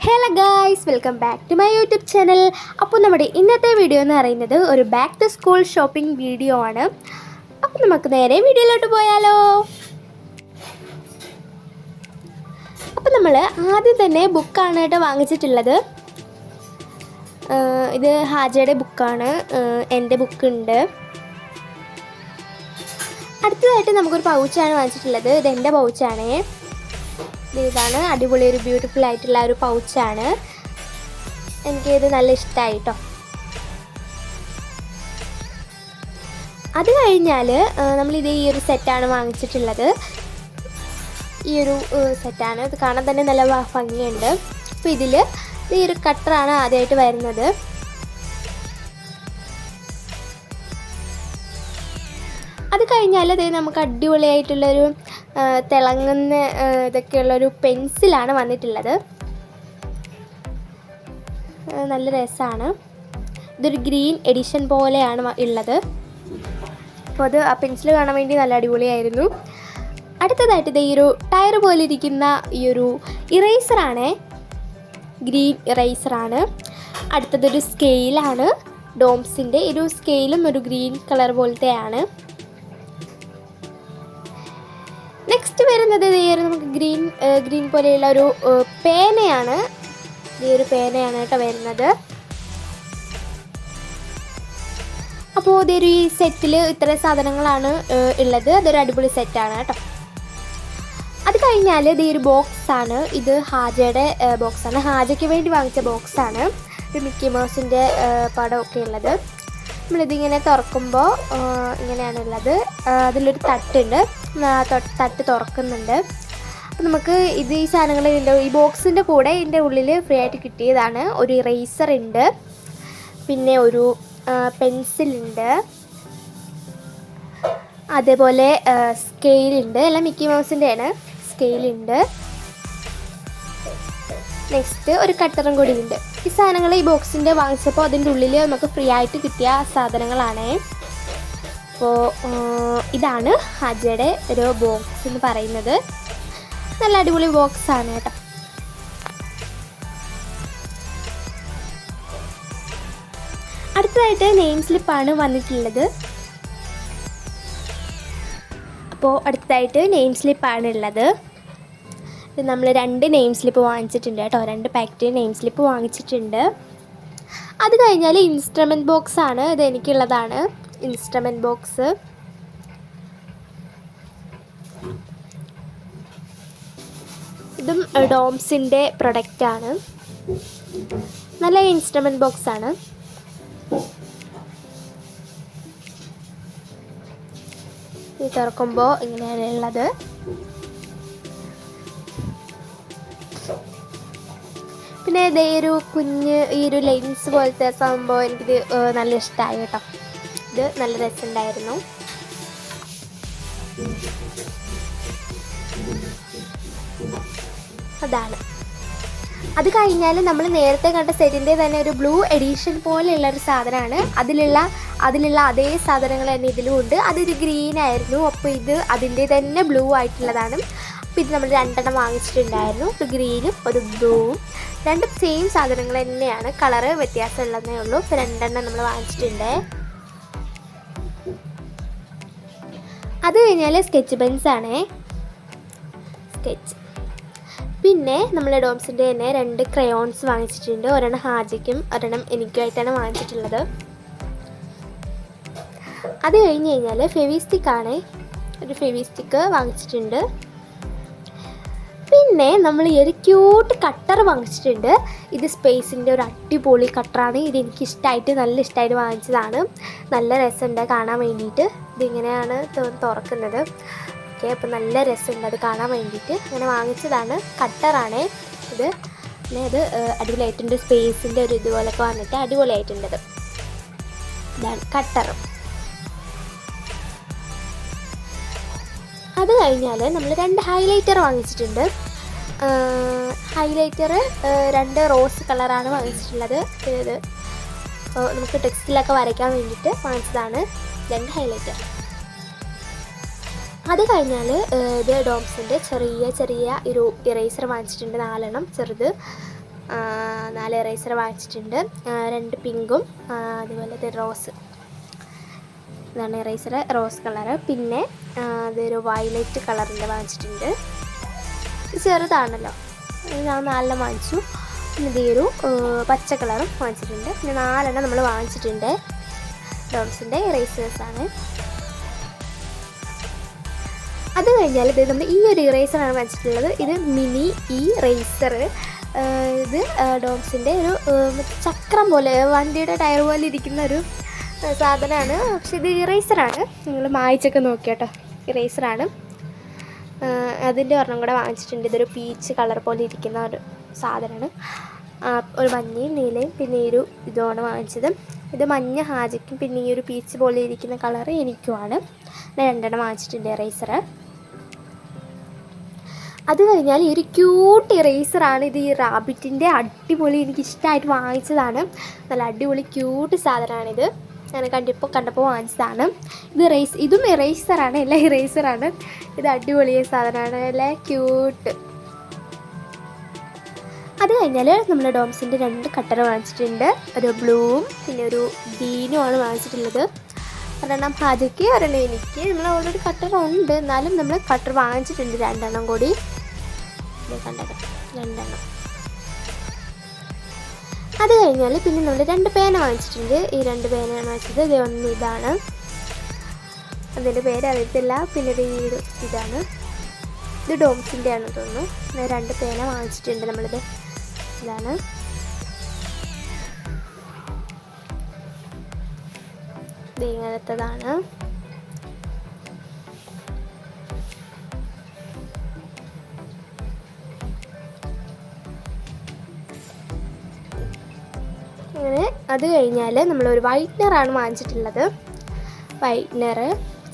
Hello guys, welcome back to my YouTube channel. അപ്പോൾ നമ്മുടെ ഇന്നത്തെ വീഡിയോ എന്ന് പറയുന്നത് ഒരു back to school shopping video ആണ്. അപ്പോൾ നമുക്ക് നേരെ വീഡിയോയിലോട്ട് പോയാലോ. അപ്പോൾ നമ്മൾ ആദ്യം തന്നെ ബുക്കാണ് കേട്ടോ വാങ്ങിച്ചിട്ടുള്ളത്. ഇത് ഹാജയുടെ ബുക്കാണ്, എൻ്റെ ബുക്കുണ്ട്. അടുത്തതായിട്ട് നമുക്കൊരു പൗച്ചാണ് വാങ്ങിച്ചിട്ടുള്ളത്. ഇത് എൻ്റെ പൗച്ചാണേ. ഇതാണ് അടിപൊളി ഒരു ബ്യൂട്ടിഫുൾ ആയിട്ടുള്ള ഒരു പൗച്ചാണ്. എനിക്കിത് നല്ല ഇഷ്ടമായി കേട്ടോ. അത് കഴിഞ്ഞാൽ നമ്മളിത് ഈ ഒരു സെറ്റാണ് വാങ്ങിച്ചിട്ടുള്ളത്. ഈ ഒരു സെറ്റാണ്. ഇത് കാണാൻ തന്നെ നല്ല ഭംഗിയുണ്ട്. അപ്പോൾ ഇതിൽ ഈ ഒരു കട്ടറാണ് ആദ്യമായിട്ട് വരുന്നത്. അത് കഴിഞ്ഞാൽ ഇത് നമുക്ക് അടിപൊളിയായിട്ടുള്ളൊരു തിളങ്ങുന്ന ഇതൊക്കെയുള്ളൊരു പെൻസിലാണ് വന്നിട്ടുള്ളത്. നല്ല രസമാണ്. ഇതൊരു ഗ്രീൻ എഡിഷൻ പോലെയാണ് ഉള്ളത്. അപ്പോൾ അത് ആ പെൻസിൽ കാണാൻ വേണ്ടി നല്ല അടിപൊളിയായിരുന്നു. അടുത്തതായിട്ട് ഇത് ഈ ഒരു ടയർ പോലെ ഇരിക്കുന്ന ഈ ഒരു ഇറേസറാണ്, ഗ്രീൻ ഇറേസറാണ്. അടുത്തതൊരു സ്കെയിലാണ്. ഡോംസിൻ്റെ ഒരു സ്കെയിലും ഒരു ഗ്രീൻ കളർ പോലത്തെയാണ്. നെക്സ്റ്റ് വരുന്നത് നമുക്ക് ഗ്രീൻ പോലെയുള്ള ഒരു പേനയാണ്. ഈ ഒരു പേനയാണ് കേട്ടോ വരുന്നത്. അപ്പോൾ ഇതൊരു ഈ സെറ്റിൽ ഇത്ര സാധനങ്ങളാണ് ഉള്ളത്. അതൊരു അടിപൊളി സെറ്റാണ് കേട്ടോ. അത് കഴിഞ്ഞാൽ ഇത് ഒരു ബോക്സാണ്. ഇത് ഹാജയുടെ ബോക്സാണ്. ഹാജയ്ക്ക് വേണ്ടി വാങ്ങിച്ച ബോക്സാണ്. ഒരു മിക്കി മൗസിൻ്റെ പടമൊക്കെ ഉള്ളത്. നമ്മളിതിങ്ങനെ തുറക്കുമ്പോൾ ഇങ്ങനെയാണുള്ളത്. അതിലൊരു തട്ടുണ്ട്. തട്ട് തുറക്കുന്നുണ്ട്. അപ്പോൾ നമുക്ക് ഇത് ഈ സാധനങ്ങൾ ഈ ബോക്സിൻ്റെ കൂടെ ഇതിൻ്റെ ഉള്ളിൽ ഫ്രീ ആയിട്ട് കിട്ടിയതാണ്. ഒരു ഇറേസർ ഉണ്ട്, പിന്നെ ഒരു പെൻസിലുണ്ട്, അതേപോലെ സ്കെയിലുണ്ട്. എല്ലാം മിക്കി മൗസിൻ്റെയാണ്. സ്കെയിലുണ്ട്. നെക്സ്റ്റ് ഒരു കട്ടറും കൂടി ഉണ്ട്. ഈ സാധനങ്ങൾ ഈ ബോക്സിൻ്റെ വാങ്ങിച്ചപ്പോൾ അതിൻ്റെ ഉള്ളിൽ നമുക്ക് ഫ്രീ ആയിട്ട് കിട്ടിയ സാധനങ്ങളാണ്. അപ്പോൾ ഇതാണ് ഹാജയുടെ ഒരു ബോക്സ് എന്ന് പറയുന്നത്. നല്ല അടിപൊളി ബോക്സാണ് കേട്ടോ. അടുത്തതായിട്ട് നെയിം സ്ലിപ്പാണ് വന്നിട്ടുള്ളത്. അപ്പോൾ അടുത്തതായിട്ട് നെയിം സ്ലിപ്പാണ് ഉള്ളത്. ഇത് നമ്മൾ 2 നെയിം സ്ലിപ്പ് വാങ്ങിച്ചിട്ടുണ്ട് കേട്ടോ. 2 പാക്കറ്റ് നെയിം സ്ലിപ്പ് വാങ്ങിച്ചിട്ടുണ്ട്. അത് കഴിഞ്ഞാൽ ഇൻസ്ട്രുമെൻറ്റ് ബോക്സാണ്. ഇത് എനിക്കുള്ളതാണ് ഇൻസ്ട്രുമെൻറ്റ് ബോക്സ്. ഇതും ഡോംസിൻ്റെ പ്രൊഡക്റ്റാണ്. നല്ല ഇൻസ്ട്രുമെൻറ്റ് ബോക്സാണ്. ഇത് തുറക്കുമ്പോൾ ഇങ്ങനെയാണ് ഉള്ളത്. പിന്നെ ഇതേ ഒരു കുഞ്ഞ് ഈ ഒരു ലെൻസ് പോലത്തെ സംഭവം എനിക്കിത് നല്ല ഇഷ്ടമായി കേട്ടോ. ഇത് നല്ല രസമുണ്ടായിരുന്നു. അതാണ്. അത് കഴിഞ്ഞാൽ നമ്മൾ നേരത്തെ കണ്ട സെറ്റിൻ്റെ തന്നെ ഒരു ബ്ലൂ എഡിഷൻ പോലെയുള്ള ഒരു സാധനമാണ്. അതിലുള്ള അതേ സാധനങ്ങൾ തന്നെ ഇതിലും ഉണ്ട്. അതൊരു ഗ്രീൻ ആയിരുന്നു. അപ്പോൾ ഇത് അതിൻ്റെ തന്നെ ബ്ലൂ ആയിട്ടുള്ളതാണ്. അപ്പോൾ ഇത് നമ്മൾ 2 വാങ്ങിച്ചിട്ടുണ്ടായിരുന്നു. ഒരു ഗ്രീനും ഒരു ബ്ലൂവും. 2 സെയിം സാധനങ്ങൾ തന്നെയാണ്. കളറ് വ്യത്യാസമുള്ളതേ ഉള്ളൂ. ഇപ്പോൾ 2 നമ്മൾ വാങ്ങിച്ചിട്ടുണ്ട്. അത് കഴിഞ്ഞാൽ സ്കെച്ച് പെൻസാണേ. സ്കെച്ച്. പിന്നെ നമ്മൾ ഡോംസിൻ്റെ തന്നെ 2 ക്രയോൺസ് വാങ്ങിച്ചിട്ടുണ്ട്. ഒരെണ്ണം ഹാജയ്ക്കും ഒരെണ്ണം എനിക്കുമായിട്ടാണ് വാങ്ങിച്ചിട്ടുള്ളത്. അത് കഴിഞ്ഞ് കഴിഞ്ഞാൽ ഫെവിസ്റ്റിക്കാണ്. ഒരു ഫെവിസ്റ്റിക്ക് വാങ്ങിച്ചിട്ടുണ്ട്. പിന്നെ നമ്മൾ ഈ ഒരു ക്യൂട്ട് കട്ടർ വാങ്ങിച്ചിട്ടുണ്ട്. ഇത് സ്പേസിൻ്റെ ഒരു അടിപൊളി കട്ടറാണ്. ഇത് എനിക്കിഷ്ടമായിട്ട് നല്ല ഇഷ്ടമായിട്ട് വാങ്ങിച്ചതാണ്. നല്ല രസമുണ്ട് കാണാൻ വേണ്ടിയിട്ട്. ഇതിങ്ങനെയാണ് തുറക്കുന്നത്. ഓക്കെ, അപ്പോൾ നല്ല രസമുണ്ട് അത് കാണാൻ വേണ്ടിയിട്ട്. അങ്ങനെ വാങ്ങിച്ചതാണ്. കട്ടറാണ് ഇത്. പിന്നെ അത് അടിപൊളിയായിട്ടുണ്ട്. സ്പേസിൻ്റെ ഒരു ഇതുപോലൊക്കെ വന്നിട്ട് അടിപൊളിയായിട്ടുണ്ട്. ഇതാണ് കട്ടർ. അത് കഴിഞ്ഞാൽ നമ്മൾ 2 ഹൈലൈറ്റർ വാങ്ങിച്ചിട്ടുണ്ട്. ഹൈലൈറ്റർ 2 റോസ് കളറാണ് വാങ്ങിച്ചിട്ടുള്ളത്. ഇത് നമുക്ക് ടെക്സ്റ്റിലൊക്കെ വരയ്ക്കാൻ വേണ്ടിയിട്ട് വാങ്ങിച്ചതാണ് 2 ഹൈലൈറ്റർ. അത് കഴിഞ്ഞാൽ ഇത് ഡോംസിൻ്റെ ചെറിയ ഒരു ഇറേസർ വാങ്ങിച്ചിട്ടുണ്ട്. 4 ചെറുത്. 4 ഇറേസർ വാങ്ങിച്ചിട്ടുണ്ട്. 2 പിങ്കും അതുപോലെ ഇത് റോസ്, ഇതാണ് ഇറേസർ, റോസ് കളറ്. പിന്നെ അതൊരു വയലറ്റ് കളറിൻ്റെ വാങ്ങിച്ചിട്ടുണ്ട്. ചെറുതാണല്ലോ, ഞാൻ 4 വാങ്ങിച്ചു. പിന്നെ ഇതൊരു പച്ച കളറും വാങ്ങിച്ചിട്ടുണ്ട്. പിന്നെ 4 നമ്മൾ വാങ്ങിച്ചിട്ടുണ്ട്. ഡോംസിൻ്റെ ഇറേസേഴ്സാണ്. അത് കഴിഞ്ഞാൽ ഇത് നമ്മൾ ഈ ഒരു ഇറേസറാണ് വാങ്ങിച്ചിട്ടുള്ളത്. ഇത് മിനി ഇറേസർ. ഇത് ഡോംസിൻ്റെ ഒരു ചക്രം പോലെ, വണ്ടിയുടെ ടയർ പോലെ ഇരിക്കുന്ന ഒരു സാധനമാണ്. പക്ഷെ ഇത് ഇറേസറാണ്. നിങ്ങൾ മായിച്ചൊക്കെ നോക്കിയാട്ടോ, ഇറേസറാണ്. അതിൻ്റെ ഒരെണ്ണം കൂടെ വാങ്ങിച്ചിട്ടുണ്ട്. ഇതൊരു പീച്ച് കളർ പോലെ ഇരിക്കുന്ന ഒരു സാധനമാണ്. ഒരു മഞ്ഞയും നീലയും പിന്നെ ഈ ഒരു ഇതുമാണ് വാങ്ങിച്ചത്. ഇത് മഞ്ഞ ഹാജയ്ക്കും പിന്നെ ഈ ഒരു പീച്ച് പോലെ ഇരിക്കുന്ന കളർ എനിക്കുമാണ്. 2 വാങ്ങിച്ചിട്ടുണ്ട് ഇറേസർ. അത് കഴിഞ്ഞാൽ ഈ ഒരു ക്യൂട്ട് ഇറേസറാണ്. ഇത് ഈ റാബിറ്റിൻ്റെ അടിപൊളി, എനിക്കിഷ്ടമായിട്ട് വാങ്ങിച്ചതാണ്. നല്ല അടിപൊളി ക്യൂട്ട് സാധനമാണിത്. ഞാൻ കണ്ടപ്പോൾ വാങ്ങിച്ചതാണ്. ഇതും ഇറേസറാണ്, എല്ലാം ഇറേസറാണ്. ഇത് അടിപൊളി സാധനമാണ്, അല്ലേ, ക്യൂട്ട്. അത് കഴിഞ്ഞാൽ നമ്മൾ ഡോംസിൻ്റെ 2 കട്ടർ വാങ്ങിച്ചിട്ടുണ്ട്. ഒരു ബ്ലൂവും പിന്നെ ഒരു ഗ്രീനുമാണ് വാങ്ങിച്ചിട്ടുള്ളത്. ഒരെണ്ണം ഹാജയ്ക്ക്, ഒരെണ്ണം എനിക്ക്. നമ്മൾ ഓൾറെഡി കട്ടർ ഉണ്ട്, എന്നാലും നമ്മൾ കട്ടർ വാങ്ങിച്ചിട്ടുണ്ട് 2 കൂടി. കണ്ടത് 2. അത് കഴിഞ്ഞാൽ പിന്നെ നമ്മൾ 2 പേന വാങ്ങിച്ചിട്ടുണ്ട്. ഈ 2 പേനയാണ് വാങ്ങിച്ചത്. ഇത് ഒന്ന് ഇതാണ്, അതിൻ്റെ പേര് അറിയത്തില്ല. പിന്നെ ഇതാണ്, ഇത് ഡോംസിൻ്റെ ആണെന്ന് തോന്നുന്നു. 2 പേന വാങ്ങിച്ചിട്ടുണ്ട് നമ്മളിത്. ഇതാണ് ഇങ്ങനത്തതാണ്. അങ്ങനെ അത് കഴിഞ്ഞാൽ നമ്മളൊരു വൈറ്റ്നറാണ് വാങ്ങിച്ചിട്ടുള്ളത്.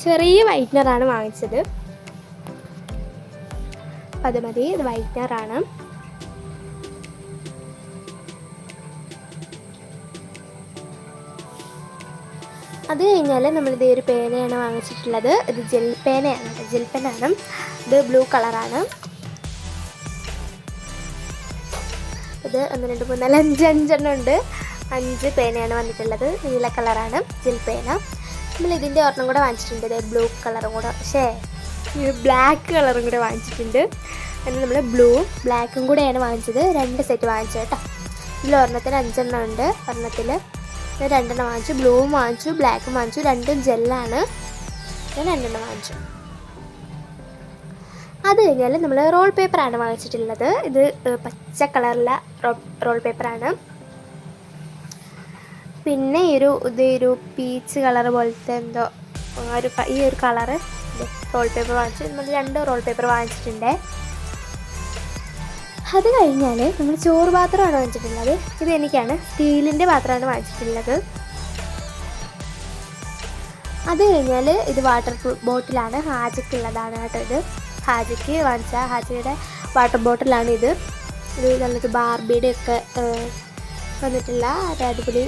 ചെറിയ വൈറ്റ്നറാണ് വാങ്ങിച്ചത്. അത് മതി, ഇത് വൈറ്റ്നറാണ്. അത് കഴിഞ്ഞാൽ നമ്മളിത് ഒരു പേനയാണ് വാങ്ങിച്ചിട്ടുള്ളത്. ഇത് ജെൽ പേനയാണ്, ജെൽ പെനാണ്. ഇത് ബ്ലൂ കളറാണ്. ഇത് 1 2 3 4 5 5 ഉണ്ട്. 5 പേനയാണ് വന്നിട്ടുള്ളത്. നീല കളറാണ് ജെൽ പേന. നമ്മൾ ഇതിൻ്റെ ഒരെണ്ണം കൂടെ വാങ്ങിച്ചിട്ടുണ്ട്. ഇത് ബ്ലൂ കളറും കൂടെ, ബ്ലാക്ക് കളറും കൂടെ വാങ്ങിച്ചിട്ടുണ്ട്. അങ്ങനെ നമ്മൾ ബ്ലൂവും ബ്ലാക്കും കൂടെയാണ് വാങ്ങിച്ചത്. 2 സെറ്റ് വാങ്ങിച്ചത് കേട്ടോ. ഇതിൽ ഒരെണ്ണത്തിന് 5 ഉണ്ട്. ഒരെണ്ണത്തിൽ 2 വാങ്ങിച്ചു. ബ്ലൂവും വാങ്ങിച്ചു, ബ്ലാക്കും വാങ്ങിച്ചു. 2 ജെല്ലാണ്. ഞാൻ 2 വാങ്ങിച്ചു. അത് കഴിഞ്ഞാൽ നമ്മൾ റോൾ പേപ്പറാണ് വാങ്ങിച്ചിട്ടുള്ളത്. ഇത് പച്ച കളറിലെ റോൾ പേപ്പറാണ്. പിന്നെ ഇതൊരു പീച്ച് കളർ പോലത്തെ എന്തോ ഈ ഒരു കളറ് റോൾ പേപ്പർ വാങ്ങിച്ചു. നമ്മൾ 2 റോൾ പേപ്പർ വാങ്ങിച്ചിട്ടുണ്ട്. അത് കഴിഞ്ഞാൽ നമ്മൾ ചോറ് പാത്രമാണ് വാങ്ങിച്ചിട്ടുള്ളത്. ഇത് എനിക്കാണ്, സ്റ്റീലിൻ്റെ പാത്രമാണ് വാങ്ങിച്ചിട്ടുള്ളത്. അത് കഴിഞ്ഞാൽ ഇത് വാട്ടർ ബോട്ടിലാണ്, ഹാജയ്ക്കുള്ളതാണ് കേട്ടോ. ഇത് ഹാജയ്ക്ക് വാങ്ങിച്ച ഹാജയുടെ വാട്ടർ ബോട്ടിലാണ്. ഇത് നല്ലൊരു ബാർബിയുടെ ഒക്കെ വന്നിട്ടുള്ള ഒരു അടിപൊളി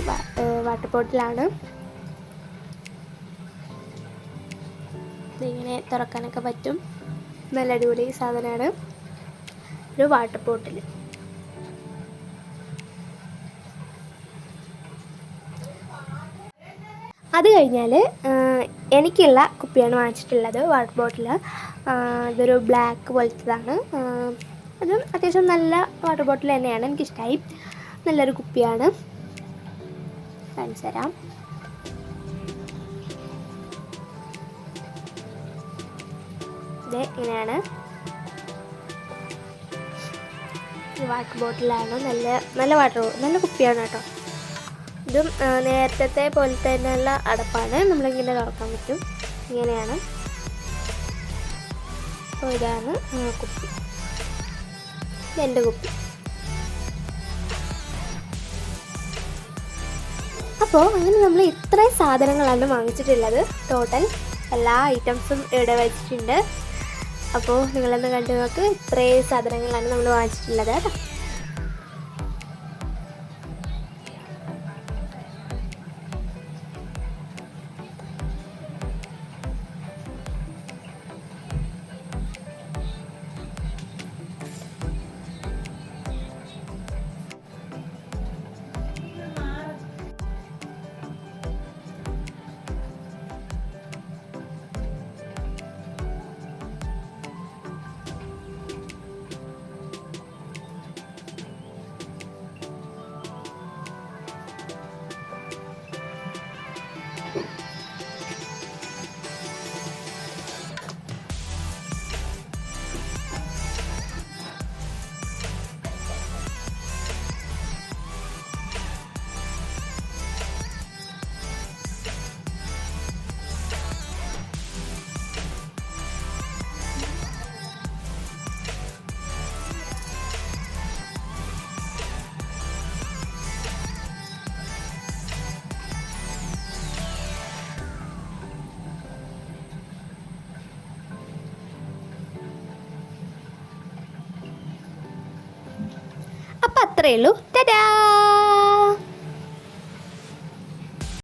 വാട്ടർ ബോട്ടിലാണ്. ഇതിങ്ങനെ തുറക്കാനൊക്കെ പറ്റും, നല്ല അടിപൊളി സാധനമാണ്. ഒരു വാട്ടർ ബോട്ടിൽ. അത് കഴിഞ്ഞാൽ എനിക്കുള്ള കുപ്പിയാണ് വാങ്ങിച്ചിട്ടുള്ളത്, വാട്ടർ ബോട്ടിൽ. ഇതൊരു ബ്ലാക്ക് പോലത്തതാണ്. അതും അത്യാവശ്യം നല്ല വാട്ടർ ബോട്ടിൽ തന്നെയാണ്, എനിക്കിഷ്ടമായി. നല്ലൊരു കുപ്പിയാണ്, കാണിച്ചു തരാം. ഇത് ഇങ്ങനെയാണ്, വാട്ടർ ബോട്ടിലാണ്. നല്ല കുപ്പിയാണ് കേട്ടോ. ഇതും നേരത്തെ പോലെ തന്നെയുള്ള അടപ്പാണ്, നമ്മളിങ്ങനെ തുറക്കാൻ പറ്റും. ഇങ്ങനെയാണ്. അപ്പോൾ ഇതാണ് കുപ്പി, എൻ്റെ കുപ്പി. അപ്പോൾ അങ്ങനെ നമ്മൾ ഇത്രയും സാധനങ്ങളാണ് വാങ്ങിച്ചിട്ടുള്ളത്. ടോട്ടൽ എല്ലാ ഐറ്റംസും ഇവിടെ വെച്ചിട്ടുണ്ട്. അപ്പോൾ നിങ്ങളൊന്ന് കണ്ടു നോക്ക്, ഇത്രയും സാധനങ്ങളാണ് നമ്മൾ വാങ്ങിച്ചിട്ടുള്ളത് കേട്ടോ. അപ്പോൾ അത്രയേ ഉള്ളൂ. ടാറ്റാ.